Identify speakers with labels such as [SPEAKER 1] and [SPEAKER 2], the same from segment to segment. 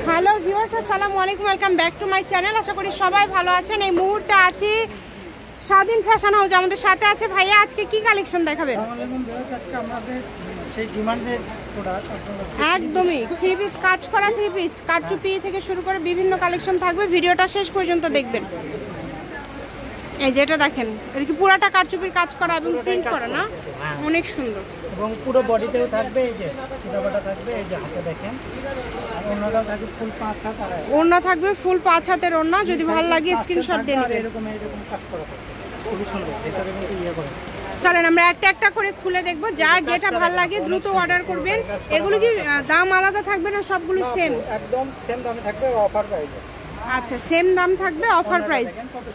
[SPEAKER 1] Hello viewers, আসসালামু আলাইকুম, welcome back to my channel. আশা করি সবাই ভালো আছেন। এই মুহূর্তে আছি স্বাধীন ফ্যাশন হাউস, আমাদের সাথে আছে ভাইয়া। আজকে কি কালেকশন দেখাবে? একদমই থ্রি পিস কাজ করা, থ্রি পিস কারচুপি থেকে শুরু করে বিভিন্ন কালেকশন থাকবে। ভিডিওটা শেষ পর্যন্ত দেখবেন। এই যেটা দেখেন, এটা কি পুরাটা কারচুপির কাজ করা এবং প্রিন্ট করা না? অনেক সুন্দর
[SPEAKER 2] এবং পুরো বডিতেও থাকবে। এই যে চিতাবাটা থাকবে, এই যে হাতে দেখেন, ওড়নাটাও থাকবে ফুল 5 হাত। আর
[SPEAKER 1] ওড়না থাকবে ফুল 5 হাতের ওড়না। যদি ভালো লাগে স্ক্রিনশট দিয়ে নেবেন।
[SPEAKER 2] এরকম কাজ করা থাকবে, খুব সুন্দর। ভিতরে কিন্তু ইয়ে করে।
[SPEAKER 1] চলেন আমরা একটা একটা করে খুলে দেখব। যার যেটা ভালো লাগে দ্রুত অর্ডার করবেন। এগুলো কি দাম আলাদা থাকবে না সবগুলো সেম?
[SPEAKER 2] একদম সেম দামে থাকবে, অফার প্রাইসে।
[SPEAKER 1] আচ্ছা, সেম দাম থাকবে, অফার প্রাইস।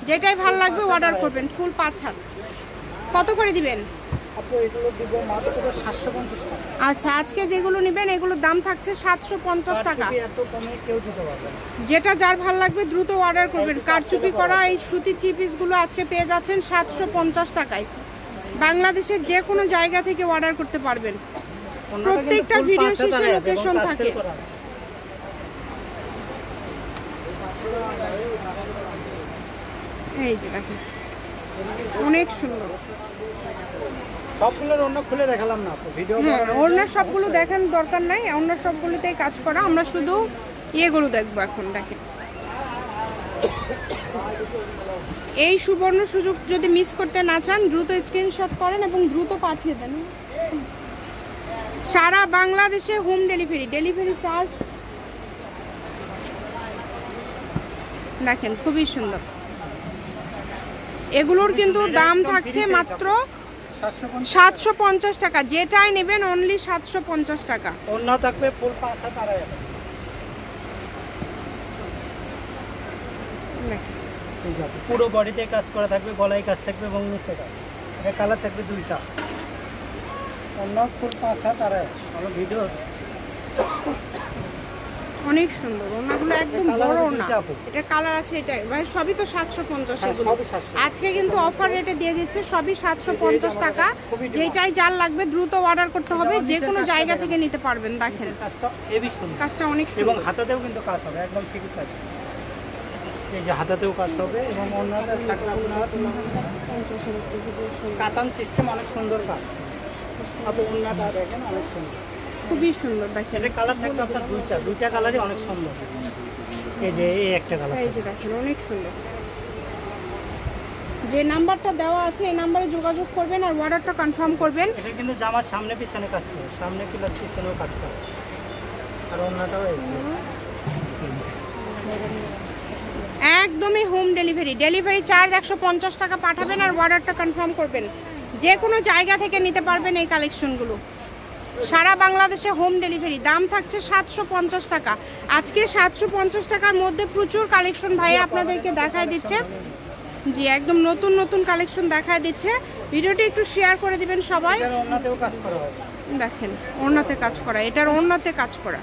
[SPEAKER 1] যেটাই ভালো লাগবে অর্ডার করবেন। ফুল 5 হাত কত করে দিবেন?
[SPEAKER 2] আপু এগুলো দিব মাত্র 750 টাকা।
[SPEAKER 1] আচ্ছা, আজকে যেগুলো নেবেন এগুলোর দাম থাকছে 750 টাকা।
[SPEAKER 2] এত কমে কেউ দিতে পারবে না।
[SPEAKER 1] যেটা যার ভালো লাগবে দ্রুত অর্ডার করবেন। কারচুপি করা এই সুতি থ্রি পিসগুলো আজকে পেয়ে যাচ্ছেন 750 টাকায়। বাংলাদেশের যে কোনো জায়গা থেকে অর্ডার করতে পারবেন। প্রত্যেকটা ভিডিও শেষে লোকেশন থাকে। এই যে দেখেন, অনেক সুন্দর।
[SPEAKER 2] সবগুলোর ওড়না খুলে দেখালাম না আপু, ভিডিও
[SPEAKER 1] ওড়নার সবগুলো দেখার দরকার নাই, ওড়নার সবগুলোতেই কাজ করা। আমরা শুধু ইয়েগুলো দেখবো এখন। দেখেন, এই সুবর্ণ সুযোগ যদি মিস করতে না চান দ্রুত স্ক্রিনশট করেন এবং দ্রুত পাঠিয়ে দেন। সারা বাংলাদেশে হোম ডেলিভারি, ডেলিভারি চার্জ দেখেন খুবই সুন্দর। এগুলোর কিন্তু দাম থাকছে মাত্র 750 টাকা। যেটাই নেবেন অনলি 750 টাকা।
[SPEAKER 2] ওড়না থাকবে ফুল 5 হাত। আর পুরো বডিতে কাজ করা থাকবে, গলায় কাজ থাকবে এবং নিচে কাজ। এটা কালার থাকবে দুইটা। ওড়না ফুল 5 হাত। আর আমার ভিডিও
[SPEAKER 1] অনেক সুন্দর। ওনাগুলো একদম বড় ওনা। এটা কালার আছে, এটাই ভাই সবই তো 750 এগুলো। আজকে কিন্তু অফার রেটে দিয়ে দিচ্ছে, সবই 750 টাকা। যেটাই যার লাগবে দ্রুত অর্ডার করতে হবে। যে কোনো জায়গা থেকে নিতে পারবেন। দেখেন
[SPEAKER 2] কাজটা হেভি সুন্দর,
[SPEAKER 1] কাজটা অনেক সুন্দর।
[SPEAKER 2] এবং হাতাতেও কিন্তু কাজ হবে, একদম ঠিক আছে। এই যে হাতাতেও কাজ হবে এবং অন্যটা থাকবে আপনার কাতান সিস্টেম, অনেক সুন্দর কাজ। আপনি অন্যটা দেখেন, অনেক সুন্দর,
[SPEAKER 1] খুবই সুন্দর। দেখেন
[SPEAKER 2] এটা কালার থাকবে আপনার দুইটা কালারই অনেক সুন্দর। এই যে এই একটা কালার,
[SPEAKER 1] এই যে দেখেন অনেক সুন্দর। যে নাম্বারটা দেওয়া আছে এই নাম্বারে যোগাযোগ করবেন আর অর্ডারটা কনফার্ম করবেন।
[SPEAKER 2] এটা কিন্তু জামার সামনে পিছনে কাজ করে, সামনে প্লাস পিছনেও কাজ করে। আর অন্যটাও
[SPEAKER 1] একদমই হোম ডেলিভারি, ডেলিভারি চার্জ 150 টাকা পাঠাবেন আর অর্ডারটা কনফার্ম করবেন। যে কোনো জায়গা থেকে নিতে পারবেন এই কালেকশনগুলো। সারা বাংলাদেশে হোম ডেলিভারি। দাম থাকছে 750 টাকা। আজকে 750 টাকার মধ্যে প্রচুর কালেকশন ভাই আপনাদেরকে দেখায় দিচ্ছে। জি, একদম নতুন নতুন কালেকশন দেখায় দিচ্ছে। ভিডিওটি একটু শেয়ার করে দিবেন সবাই।
[SPEAKER 2] ওড়নাতেও কাজ করা হবে।
[SPEAKER 1] দেখেন ওড়নাতে কাজ করা, এটার ওড়নাতে কাজ করা।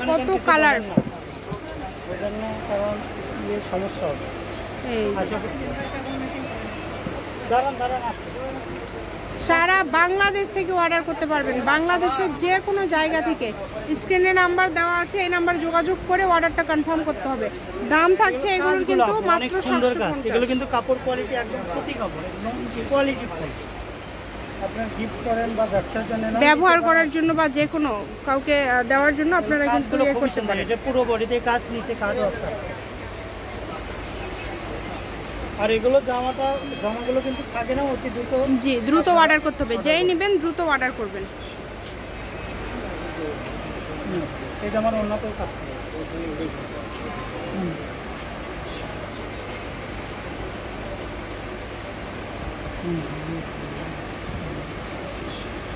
[SPEAKER 1] কত কালার,
[SPEAKER 2] কারণ ইয়ে সমস্যা হবে।
[SPEAKER 1] সারা বাংলাদেশ থেকে অর্ডার করতে পারবেন। বাংলাদেশের যে কোনো জায়গা থেকে স্ক্রিনে নাম্বার দেওয়া আছে, এই নাম্বার যোগাযোগ করে অর্ডারটা কনফার্ম করতে হবে। দাম থাকছে এগুলোর কিন্তু মাত্র 750।
[SPEAKER 2] এগুলো কিন্তু কাপড় কোয়ালিটি একদম সুতি কাপড়, একদম কোয়ালিটি ফুল। আপনারা গিফট করেন বা ব্যবসার জন্য,
[SPEAKER 1] ব্যবহার করার জন্য বা যে কোনো কাউকে দেওয়ার জন্য আপনারা কিন্তু ইয়ে করতে পারেন।
[SPEAKER 2] এটা পুরো বডিতে কাজ, নিচে কাজও আছে। আর এগুলো জামাগুলো কিন্তু থাকে না, অতি দ্রুত।
[SPEAKER 1] জি, দ্রুত অর্ডার করতে হবে। যেই নেবেন দ্রুত অর্ডার করবেন।
[SPEAKER 2] এটা আমার অন্যতেও কাজ করে।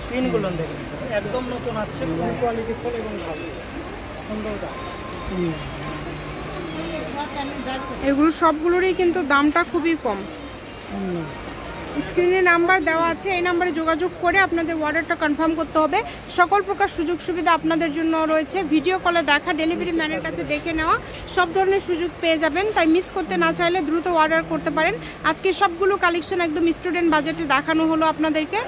[SPEAKER 2] পিনগুলো দেখেন একদম নতুন আছে, কোয়ালিটি ফুল এবং ভালো সুন্দর কাজ।
[SPEAKER 1] এগুলো সবগুলোরই কিন্তু দামটা খুবই কম। স্ক্রিনে নাম্বার দেওয়া আছে, এই নাম্বারে যোগাযোগ করে আপনাদের অর্ডারটা কনফার্ম করতে হবে। সকল প্রকার সুযোগ সুবিধা আপনাদের জন্য রয়েছে। ভিডিও কলে দেখা, ডেলিভারি ম্যানের কাছে দেখে নেওয়া, সব ধরনের সুযোগ পেয়ে যাবেন। তাই মিস করতে না চাইলে দ্রুত অর্ডার করতে পারেন। আজকে সবগুলো কালেকশন একদম স্টুডেন্ট বাজেটে দেখানো হলো আপনাদেরকে।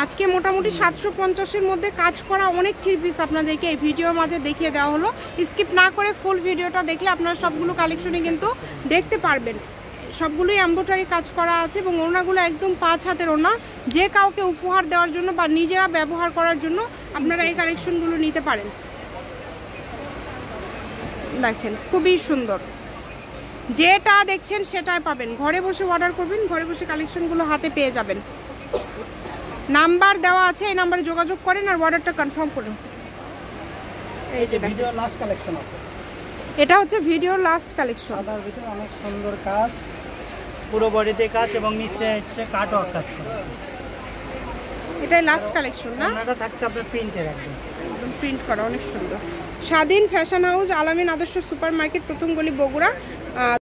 [SPEAKER 1] আজকে মোটামুটি 750-এর মধ্যে কাজ করা অনেক থ্রি পিস আপনাদেরকে এই ভিডিওর মাঝে দেখিয়ে দেওয়া হলো। স্কিপ না করে ফুল ভিডিওটা দেখলে আপনারা সবগুলো কালেকশনই কিন্তু দেখতে পারবেন। সবগুলোই এমব্রয়ডারি কাজ করা আছে এবং ওড়নাগুলো একদম 5 হাতের ওড়না। যে কাউকে উপহার দেওয়ার জন্য বা নিজেরা ব্যবহার করার জন্য আপনারা এই কালেকশনগুলো নিতে পারেন। দেখেন খুবই সুন্দর, যেটা দেখছেন সেটাই পাবেন। ঘরে বসে অর্ডার করবেন, ঘরে বসে কালেকশনগুলো হাতে পেয়ে যাবেন। নাম্বার দেওয়া আছে, এই নাম্বারে যোগাযোগ করেন আর অর্ডারটা কনফার্ম করুন। এই যে
[SPEAKER 2] ভিডিও লাস্ট কালেকশন আছে,
[SPEAKER 1] এটা হচ্ছে ভিডিওর লাস্ট কালেকশন।
[SPEAKER 2] সাদার ভিতরে অনেক সুন্দর কাজ, পুরো বডিতে কাজ এবং নিচে হচ্ছে কাট ওয়ার্ক কাজ করা।
[SPEAKER 1] এটাই লাস্ট কালেকশন না?
[SPEAKER 2] ওনাটা থাকছে আপনার প্রিন্টের একদম
[SPEAKER 1] প্রিন্ট করা, অনেক সুন্দর। স্বাধীন ফ্যাশন হাউস, আলামিন আদর্শ সুপার মার্কেট, প্রথম গলি, বগুড়া।